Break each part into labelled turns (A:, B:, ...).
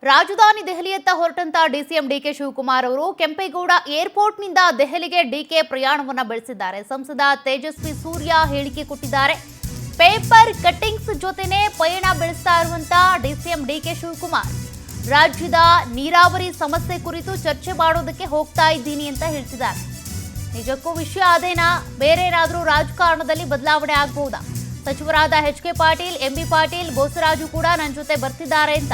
A: ರಾಜಧಾನಿ ದೆಹಲಿಯತ್ತ ಹೊರಟಂತ DCM DK Shivakumar ಅವರು ಕೆಂಪೇಗೌಡ ಏರ್ಪೋರ್ಟ್ನಿಂದ ದೆಹಲಿಗೆ ಡಿಕೆ ಪ್ರಯಾಣವನ್ನ ಬೆಳೆಸಿದ್ದಾರೆ. ಸಂಸದ ತೇಜಸ್ವಿ ಸೂರ್ಯ ಹೇಳಿಕೆ ಕೊಟ್ಟಿದ್ದಾರೆ. ಪೇಪರ್ ಕಟ್ಟಿಂಗ್ಸ್ ಜೊತೆನೆ ಪಯಣ ಬೆಳೆಸ್ತಾ ಇರುವಂತ ಡಿಸಿಎಂ ಡಿಕೆ ಶಿವಕುಮಾರ್ ರಾಜ್ಯದ ನೀರಾವರಿ ಸಮಸ್ಯೆ ಕುರಿತು ಚರ್ಚೆ ಮಾಡೋದಕ್ಕೆ ಹೋಗ್ತಾ ಇದ್ದೀನಿ ಅಂತ ಹೇಳ್ತಿದ್ದಾರೆ. ನಿಜಕ್ಕೂ ವಿಷಯ ಅದೇನಾ, ಬೇರೆ ಏನಾದ್ರೂ ರಾಜಕಾರಣದಲ್ಲಿ ಬದಲಾವಣೆ ಆಗಬಹುದಾ? ಸಚಿವರಾದ ಎಚ್.ಕೆ. ಪಾಟೀಲ್, ಎಂ.ಬಿ. ಪಾಟೀಲ್, ಬೋಸರಾಜು ಕೂಡ ನನ್ನ ಜೊತೆ ಬರ್ತಿದ್ದಾರೆ ಅಂತ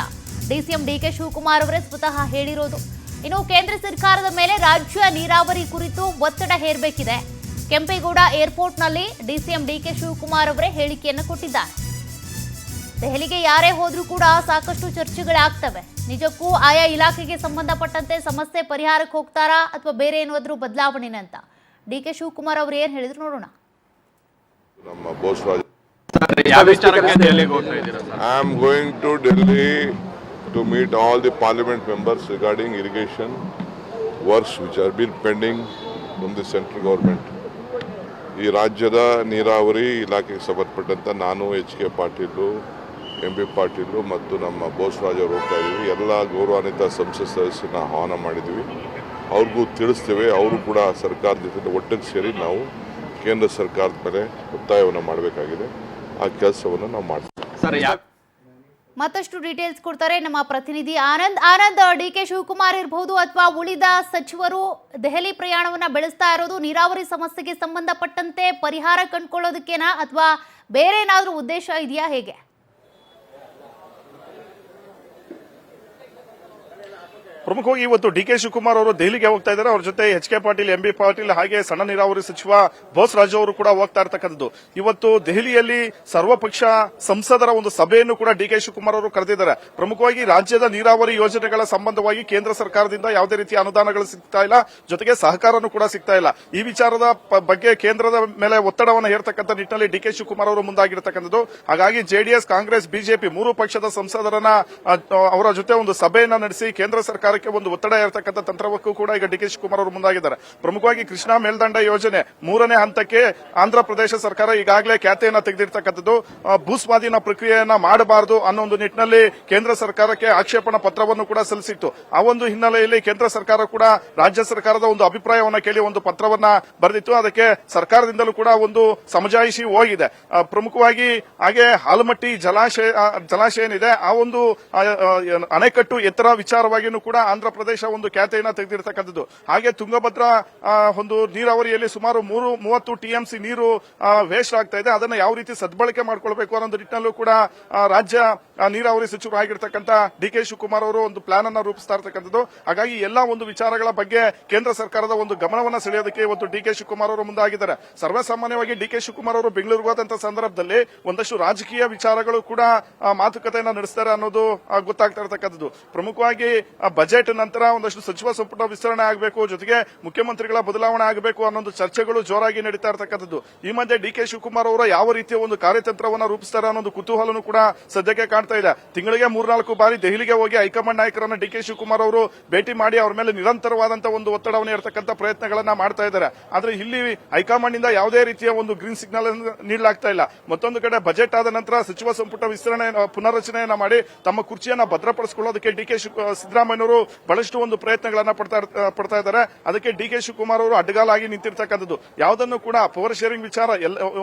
A: ಡಿಸಿಎಂ ಡಿಕೆ ಶಿವಕುಮಾರ್ ಅವರೇ ಸ್ವತಃ ಹೇಳಿರೋದು. ಇನ್ನು ಕೇಂದ್ರ ಸರ್ಕಾರದ ಮೇಲೆ ರಾಜ್ಯ ನೀರಾವರಿ ಕುರಿತು ಒತ್ತಡ ಹೇರಬೇಕಿದೆ. ಕೆಂಪೇಗೌಡ ಏರ್ಪೋರ್ಟ್ನಲ್ಲಿ ಡಿಸಿಎಂ ಡಿಕೆ ಶಿವಕುಮಾರ್ ಅವರೇ ಹೇಳಿಕೆಯನ್ನು ಕೊಟ್ಟಿದ್ದಾರೆ. ದೆಹಲಿಗೆ ಯಾರೇ ಹೋದ್ರೂ ಕೂಡ ಸಾಕಷ್ಟು ಚರ್ಚೆಗಳಾಗ್ತವೆ. ನಿಜಕ್ಕೂ ಆಯಾ ಇಲಾಖೆಗೆ ಸಂಬಂಧಪಟ್ಟಂತೆ ಸಮಸ್ಯೆ ಪರಿಹಾರಕ್ಕೆ ಹೋಗ್ತಾರಾ ಅಥವಾ ಬೇರೆ ಏನಾದ್ರೂ ಬದಲಾವಣೆ ಅಂತ ಡಿಕೆ ಶಿವಕುಮಾರ್ ಅವರು ಏನ್ ಹೇಳಿದ್ರು ನೋಡೋಣ.
B: I am going to Delhi to meet all the parliament members regarding irrigation works which have been pending from the central government. ಈ ರಾಜ್ಯದ ನೀರಾವರಿ ಇಲಾಖೆಗೆ ಸಂಬಂಧಪಟ್ಟಂತ ನಾನು ಎಚ್.ಕೆ. ಪಾಟೀಲು, ಎಂ.ಬಿ. ಪಾಟೀಲು ಮತ್ತು ನಮ್ಮ ಬೋಸರಾಜ್ ಅವರು ಹೋಗ್ತಾ ಇದ್ದೀವಿ. ಎಲ್ಲ ಗೌರವಾನ್ವಿತ ಸಂಸತ್ ಸದಸ್ಯರನ್ನ ಆಹ್ವಾನ ಮಾಡಿದ್ದೀವಿ. ಅವ್ರಿಗೂ ತಿಳಿಸ್ತೇವೆ. ಅವರು ಕೂಡ ಸರ್ಕಾರದ ಜೊತೆ ಒಟ್ಟಿಗೆ ಸೇರಿ ನಾವು ಕೇಂದ್ರ ಸರ್ಕಾರದ ಮೇಲೆ ಒತ್ತಾಯವನ್ನು ಮಾಡಬೇಕಾಗಿದೆ. ಆ ಕೆಲಸವನ್ನು ನಾವು ಮಾಡ್ತೀವಿ.
A: ಮತ್ತಷ್ಟು ಡೀಟೇಲ್ಸ್ ಕೊಡ್ತಾರೆ ನಮ್ಮ ಪ್ರತಿನಿಧಿ ಆನಂದ್. ಡಿಕೆ ಶಿವಕುಮಾರ್ ಇರಬಹುದು ಅಥವಾ ಉಳಿದ ಸಚಿವರು ದೆಹಲಿ ಪ್ರಯಾಣವನ್ನ ಬೆಳೆಸ್ತಾ ಇರೋದು ನೀರಾವರಿ ಸಮಸ್ಯೆಗೆ ಸಂಬಂಧಪಟ್ಟಂತೆ ಪರಿಹಾರ ಕಂಡುಕೊಳ್ಳೋದಕ್ಕೇನಾ ಅಥವಾ ಬೇರೆ ಏನಾದ್ರೂ ಉದ್ದೇಶ ಇದೆಯಾ, ಹೇಗೆ?
C: ಪ್ರಮುಖವಾಗಿ ಇವತ್ತು ಡಿಕೆ ಶಿವಕುಮಾರ್ ಅವರು ದೆಹಲಿಗೆ ಹೋಗ್ತಾ ಇದ್ದಾರೆ. ಅವ್ರ ಜೊತೆ ಎಚ್.ಕೆ. ಪಾಟೀಲ್, ಎಂ.ಬಿ. ಪಾಟೀಲ್ ಹಾಗೆ ಸಣ್ಣ ನೀರಾವರಿ ಸಚಿವ ಬೋಸರಾಜು ಅವರು ಕೂಡ ಹೋಗ್ತಾ ಇರ್ತಕ್ಕಂಥದ್ದು. ಇವತ್ತು ದೆಹಲಿಯಲ್ಲಿ ಸರ್ವಪಕ್ಷ ಸಂಸದರ ಒಂದು ಸಭೆಯನ್ನು ಕೂಡ ಡಿಕೆ ಶಿವಕುಮಾರ್ ಅವರು ಕರೆದಿದ್ದಾರೆ. ಪ್ರಮುಖವಾಗಿ ರಾಜ್ಯದ ನೀರಾವರಿ ಯೋಜನೆಗಳ ಸಂಬಂಧವಾಗಿ ಕೇಂದ್ರ ಸರ್ಕಾರದಿಂದ ಯಾವುದೇ ರೀತಿಯ ಅನುದಾನಗಳು ಸಿಗ್ತಾ ಇಲ್ಲ, ಜೊತೆಗೆ ಸಹಕಾರನೂ ಕೂಡ ಸಿಗ್ತಾ ಇಲ್ಲ. ಈ ವಿಚಾರದ ಬಗ್ಗೆ ಕೇಂದ್ರದ ಮೇಲೆ ಒತ್ತಡವನ್ನು ಹೇರ್ತಕ್ಕಂಥ ನಿಟ್ಟಿನಲ್ಲಿ ಡಿಕೆ ಶಿವಕುಮಾರ್ ಅವರು ಮುಂದಾಗಿರ್ತಕ್ಕಂಥದ್ದು. ಹಾಗಾಗಿ ಜೆಡಿಎಸ್, ಕಾಂಗ್ರೆಸ್, ಬಿಜೆಪಿ ಮೂರು ಪಕ್ಷದ ಸಂಸದರನ್ನ ಅವರ ಜೊತೆ ಒಂದು ಸಭೆಯನ್ನ ನಡೆಸಿ ಕೇಂದ್ರ ಸರ್ಕಾರ ಒಂದು ಒತ್ತಡ ಇರತಕ್ಕಂಥ ತಂತ್ರಕ್ಕೂ ಕೂಡ ಈಗ ಡಿಕೆ ಶಿವಕುಮಾರ್ ಅವರು ಮುಂದಾಗಿದ್ದಾರೆ. ಪ್ರಮುಖವಾಗಿ ಕೃಷ್ಣಾ ಮೇಲ್ದಂಡ ಯೋಜನೆ 3ನೇ ಹಂತಕ್ಕೆ ಆಂಧ್ರ ಪ್ರದೇಶ ಸರ್ಕಾರ ಈಗಾಗಲೇ ಖ್ಯಾತೆಯನ್ನ ತೆಗೆದಿರ್ತಕ್ಕಂಥದ್ದು. ಭೂಸ್ವಾಧೀನ ಪ್ರಕ್ರಿಯೆಯನ್ನ ಮಾಡಬಾರದು ಅನ್ನೋ ಒಂದು ನಿಟ್ಟಿನಲ್ಲಿ ಕೇಂದ್ರ ಸರ್ಕಾರಕ್ಕೆ ಆಕ್ಷೇಪಣಾ ಪತ್ರವನ್ನು ಕೂಡ ಸಲ್ಲಿಸಿತ್ತು. ಆ ಒಂದು ಹಿನ್ನೆಲೆಯಲ್ಲಿ ಕೇಂದ್ರ ಸರ್ಕಾರ ಕೂಡ ರಾಜ್ಯ ಸರ್ಕಾರದ ಒಂದು ಅಭಿಪ್ರಾಯವನ್ನ ಕೇಳಿ ಒಂದು ಪತ್ರವನ್ನ ಬರೆದಿತ್ತು. ಅದಕ್ಕೆ ಸರ್ಕಾರದಿಂದಲೂ ಕೂಡ ಒಂದು ಸಮಜಾಯಿಷಿ ಹೋಗಿದೆ. ಪ್ರಮುಖವಾಗಿ ಹಾಗೆ ಹಾಲಮಟ್ಟಿ ಜಲಾಶಯ ಏನಿದೆ ಆ ಒಂದು ಅಣೆಕಟ್ಟು ಎತ್ತರ ವಿಚಾರವಾಗಿಯೂ ಕೂಡ ಆಂಧ್ರ ಪ್ರದೇಶ ಒಂದು ಖ್ಯಾತೆಯನ್ನ ತೆಗೆದಿರತಕ್ಕಂಥದ್ದು. ಹಾಗೆ ತುಂಗಭದ್ರಾ ಒಂದು ನೀರಾವರಿಯಲ್ಲಿ ಸುಮಾರು 30 ಟಿಎಂಸಿ ನೀರು ವೇಸ್ಟ್ ಆಗ್ತಾ ಇದೆ. ಅದನ್ನು ಯಾವ ರೀತಿ ಸದ್ಬಳಕೆ ಮಾಡಿಕೊಳ್ಬೇಕು ಅನ್ನೋ ನಿಟ್ಟಿನಲ್ಲೂ ಕೂಡ ರಾಜ್ಯ ನೀರಾವರಿ ಸಚಿವರು ಆಗಿರ್ತಕ್ಕಂಥ ಡಿಕೆ ಶಿವಕುಮಾರ್ ಅವರು ಒಂದು ಪ್ಲಾನ್ ಅನ್ನ ರೂಪಿಸ್ತಾ ಇರತಕ್ಕಂಥದ್ದು. ಹಾಗಾಗಿ ಎಲ್ಲಾ ಒಂದು ವಿಚಾರಗಳ ಬಗ್ಗೆ ಕೇಂದ್ರ ಸರ್ಕಾರದ ಒಂದು ಗಮನವನ್ನು ಸೆಳೆಯೋದಕ್ಕೆ ಇವತ್ತು ಡಿಕೆ ಶಿವಕುಮಾರ್ ಅವರು ಮುಂದಾಗಿದ್ದಾರೆ. ಸರ್ವೇಸಾಮಾನ್ಯವಾಗಿ ಡಿಕೆ ಶಿವಕುಮಾರ್ ಅವರು ಬೆಂಗಳೂರಿಗೆ ಹೋದಂತಹ ಸಂದರ್ಭದಲ್ಲಿ ಒಂದಷ್ಟು ರಾಜಕೀಯ ವಿಚಾರಗಳು ಕೂಡ ಮಾತುಕತೆಯನ್ನ ನಡೆಸ್ತಾರೆ ಅನ್ನೋದು ಗೊತ್ತಾಗ್ತಾ ಇರತಕ್ಕಂಥದ್ದು. ಪ್ರಮುಖವಾಗಿ ಬಜೆಟ್ ನಂತರ ಒಂದಷ್ಟು ಸಚಿವ ಸಂಪುಟ ವಿಸ್ತರಣೆ ಆಗಬೇಕು, ಜೊತೆಗೆ ಮುಖ್ಯಮಂತ್ರಿಗಳ ಬದಲಾವಣೆ ಆಗಬೇಕು ಅನ್ನೋ ಚರ್ಚೆಗಳು ಜೋರಾಗಿ ನಡೀತಾ ಇರತಕ್ಕಂಥದ್ದು. ಈ ಮಧ್ಯೆ ಡಿಕೆ ಶಿವಕುಮಾರ್ ಅವರ ಯಾವ ರೀತಿಯ ಒಂದು ಕಾರ್ಯತಂತ್ರವನ್ನು ರೂಪಿಸ್ತಾರೆ ಅನ್ನೋದು ಕುತೂಹಲನೂ ಕೂಡ ಸದ್ಯಕ್ಕೆ ಕಾಣ್ತಾ ಇದೆ. ತಿಂಗಳಿಗೆ 3-4 ಬಾರಿ ದೆಹಲಿಗೆ ಹೋಗಿ ಹೈಕಮಾಂಡ್ ನಾಯಕರನ್ನ ಡಿಕೆ ಶಿವಕುಮಾರ್ ಅವರು ಭೇಟಿ ಮಾಡಿ ಅವರ ಮೇಲೆ ನಿರಂತರವಾದಂತಹ ಒಂದು ಒತ್ತಡವನ್ನು ಇರತಕ್ಕಂಥ ಪ್ರಯತ್ನಗಳನ್ನ ಮಾಡ್ತಾ ಇದ್ದಾರೆ. ಆದ್ರೆ ಇಲ್ಲಿ ಹೈಕಮಾಂಡ್ ಇಂದ ಯಾವುದೇ ರೀತಿಯ ಒಂದು ಗ್ರೀನ್ ಸಿಗ್ನಲ್ ನೀಡಲಾಗ್ತಾ ಇಲ್ಲ. ಮತ್ತೊಂದು ಕಡೆ ಬಜೆಟ್ ಆದ ನಂತರ ಸಚಿವ ಸಂಪುಟ ವಿಸ್ತರಣೆ ಪುನರ್ರಚನೆಯನ್ನ ಮಾಡಿ ತಮ್ಮ ಕುರ್ಚಿಯನ್ನ ಭದ್ರಪಡಿಸಿಕೊಳ್ಳೋದಕ್ಕೆ ಡಿಕೆ ಸಿದ್ದರಾಮಯ್ಯನವರು ಬಹಳಷ್ಟು ಒಂದು ಪ್ರಯತ್ನಗಳನ್ನ ಪಡ್ತಾ ಇದ್ದಾರೆ. ಅದಕ್ಕೆ ಡಿಕೆ ಶಿವಕುಮಾರ್ ಅವರು ಅಡ್ಡಗಾಲಾಗಿ ನಿಂತಿರ್ತಕ್ಕಂಥದ್ದು. ಯಾವುದನ್ನು ಕೂಡ ಪವರ್ ಶೇರಿಂಗ್ ವಿಚಾರ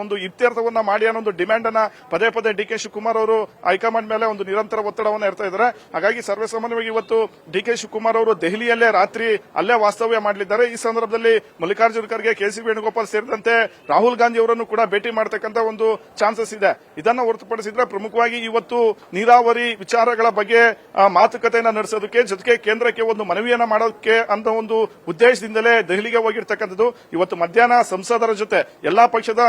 C: ಒಂದು ಇತ್ಯರ್ಥವನ್ನ ಮಾಡಿ ಅನ್ನೋ ಒಂದು ಡಿಮ್ಯಾಂಡ್ ಅನ್ನ ಪದೇ ಪದೇ ಡಿಕೆ ಶಿವಕುಮಾರ್ ಅವರು ಹೈಕಮಾಂಡ್ ಮೇಲೆ ಒಂದು ನಿರಂತರ ಒತ್ತಡವನ್ನು ಇರ್ತಾ ಇದ್ದಾರೆ. ಹಾಗಾಗಿ ಸರ್ವೇಸಾಮಾನ್ಯವಾಗಿ ಇವತ್ತು ಡಿಕೆ ಶಿವಕುಮಾರ್ ಅವರು ದೆಹಲಿಯಲ್ಲೇ ರಾತ್ರಿ ಅಲ್ಲೇ ವಾಸ್ತವ್ಯ ಮಾಡಲಿದ್ದಾರೆ. ಈ ಸಂದರ್ಭದಲ್ಲಿ ಮಲ್ಲಿಕಾರ್ಜುನ ಖರ್ಗೆ, ಕೆ.ಸಿ. ವೇಣುಗೋಪಾಲ್ ಸೇರಿದಂತೆ ರಾಹುಲ್ ಗಾಂಧಿ ಅವರನ್ನು ಕೂಡ ಭೇಟಿ ಮಾಡತಕ್ಕಂಥ ಒಂದು ಚಾನ್ಸಸ್ ಇದೆ. ಇದನ್ನು ಹೊರತುಪಡಿಸಿದ್ರೆ ಪ್ರಮುಖವಾಗಿ ಇವತ್ತು ನೀರಾವರಿ ವಿಚಾರಗಳ ಬಗ್ಗೆ ಮಾತುಕತೆಯನ್ನ ನಡೆಸೋದಕ್ಕೆ, ಜೊತೆಗೆ ಕೇಂದ್ರಕ್ಕೆ ಒಂದು ಮನವಿಯನ್ನ ಮಾಡೋದಕ್ಕೆ ಅಂತ ಒಂದು ಉದ್ದೇಶದಿಂದಲೇ ದೆಹಲಿಗೆ ಹೋಗಿರ್ತಕ್ಕಂಥದ್ದು. ಇವತ್ತು ಮಧ್ಯಾಹ್ನ ಸಂಸದರ ಜೊತೆ ಎಲ್ಲಾ ಪಕ್ಷದ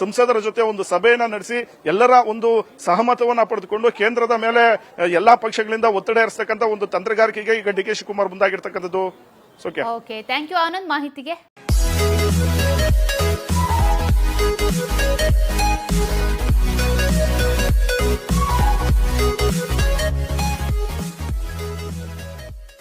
C: ಸಂಸದರ ಜೊತೆ ಒಂದು ಸಭೆಯನ್ನ ನಡೆಸಿ ಎಲ್ಲರ ಒಂದು ಸಹಮತವನ್ನ ಪಡೆದುಕೊಂಡು ಕೇಂದ್ರದ ಮೇಲೆ ಎಲ್ಲಾ ಪಕ್ಷಗಳಿಂದ ಒತ್ತಡ ಹೇರಿಸತಕ್ಕಂಥ ಒಂದು ತಂತ್ರಗಾರಿಕೆಗೆ ಈಗ ಡಿಕೆ ಶಿವಕುಮಾರ್ ಮುಂದಾಗಿರ್ತಕ್ಕಂಥದ್ದು.
A: ಓಕೆ, ಥ್ಯಾಂಕ್ ಯು ಆನಂದ್ ಮಾಹಿತಿಗೆ.